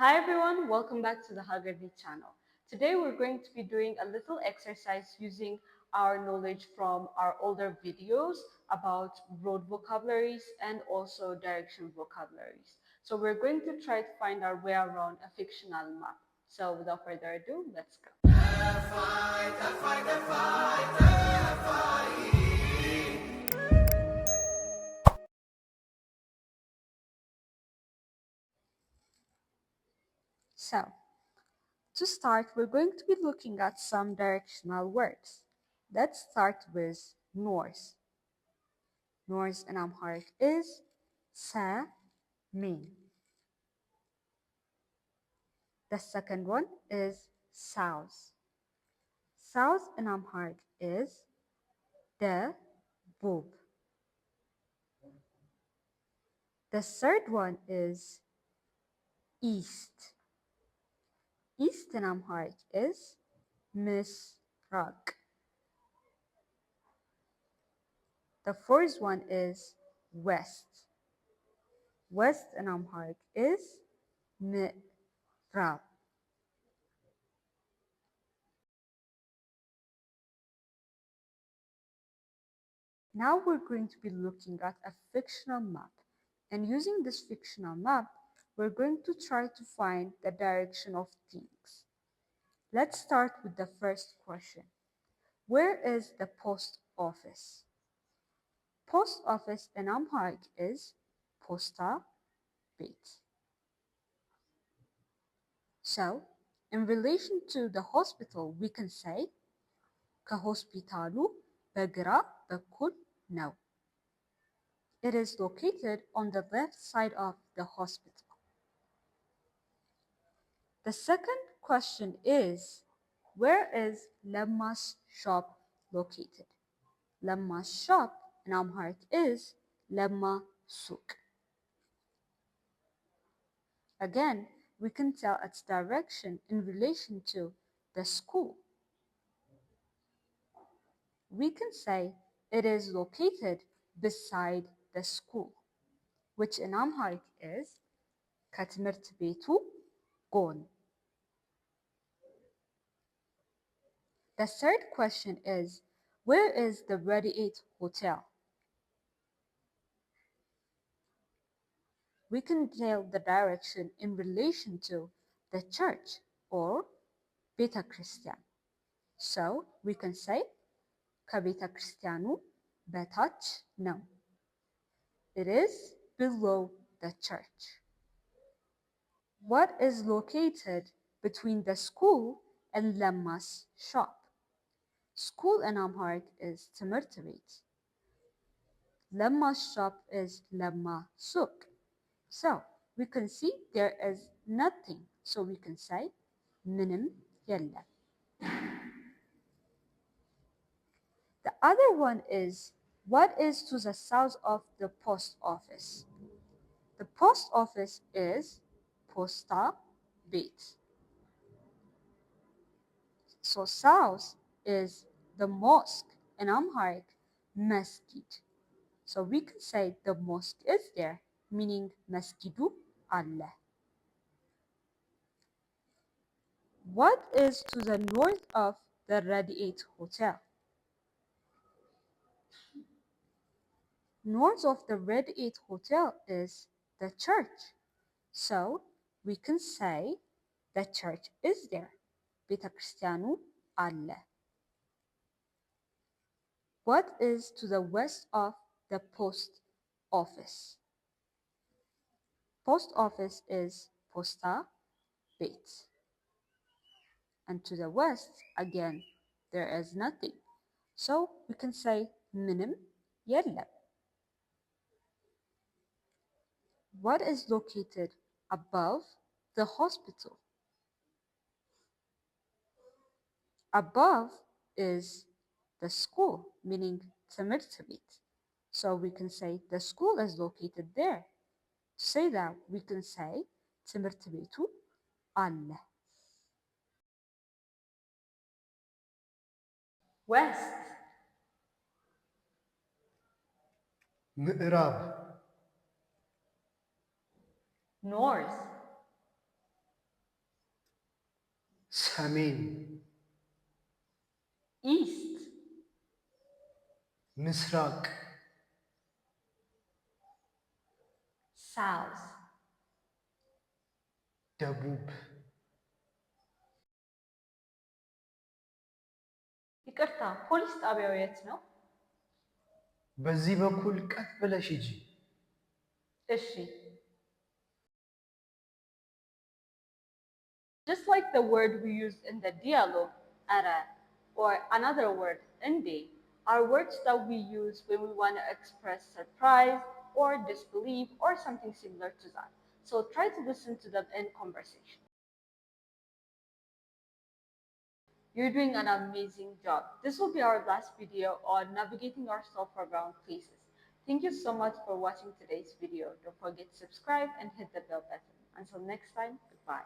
Hi everyone, welcome back to the Hagerly channel. Today we're going to be doing a little exercise using our knowledge from our older videos about road vocabularies and also direction vocabularies. So we're going to try to find our way around a fictional map. So without further ado, let's go. So, to start, we're going to be looking at some directional words. Let's start with north. North in Amharic is sämen. The second one is south. South in Amharic is däbub. The third one is east. East in Amharic is mïsrak. The fourth one is west. West in Amharic is mï'ïrab. Now we're going to be looking at a fictional map. And using this fictional map, we're going to try to find the direction of things. Let's start with the first question. Where is the post office? Post office in Amharic is posta bit. So, in relation to the hospital, we can say ከሆስፒታሉ በግራ በኩል ነው. It is located on the left side of the hospital. The second question is, where is Lemma's shop located? Lemma's shop in Amharic is Lemma Suk. Again, we can tell its direction in relation to the school. We can say it is located beside the school, which in Amharic is ከትምህርት ቤቱ ጎን. The third question is, where is the Radiate Hotel? We can tell the direction in relation to the church or ቤተ ክርስቲያን. So we can say ከቤተ ክርስቲያኑ በታች ነው. It is below the church. What is located between the school and Lemma's shop? School in Amharic is ትምህርት ቤት. Lemma's shop is Lemma Suk. So we can see there is nothing. So we can say ምንም የለም. The other one is, what is to the south of the post office? The post office is posta bit. So south is the mosque in Amharic, መስጊድ. So we can say the mosque is there, meaning መስጊዱ አለ. What is to the north of the Radiate Hotel? North of the Radiate Hotel is the church. So we can say the church is there. ቤተ ክርስቲያኑ አለ. What is to the west of the post office? Post office is posta bit. And to the west, again, there is nothing. So we can say ምንም የለም. What is located above the hospital? Above is the school, meaning ትምህርት ቤት. So we can say the school is located there. To say that, we can say ትምህርት ቤቱ አለ. West. mï'ïrab. North. ሰሜን east, ምስራቅ south, ደቡብ ይቅርታ ፖሊስ ጣቢያው የት ነው? በዚህ በኩል ቀጥ ብለሽ ሂጂ። እሺ. Just like the word we used in the dialogue, ara, or another word, ïnde, are words that we use when we want to express surprise or disbelief or something similar to that. So try to listen to them in conversation. You're doing an amazing job. This will be our last video on navigating ourselves around places. Thank you so much for watching today's video. Don't forget to subscribe and hit the bell button. Until next time, goodbye.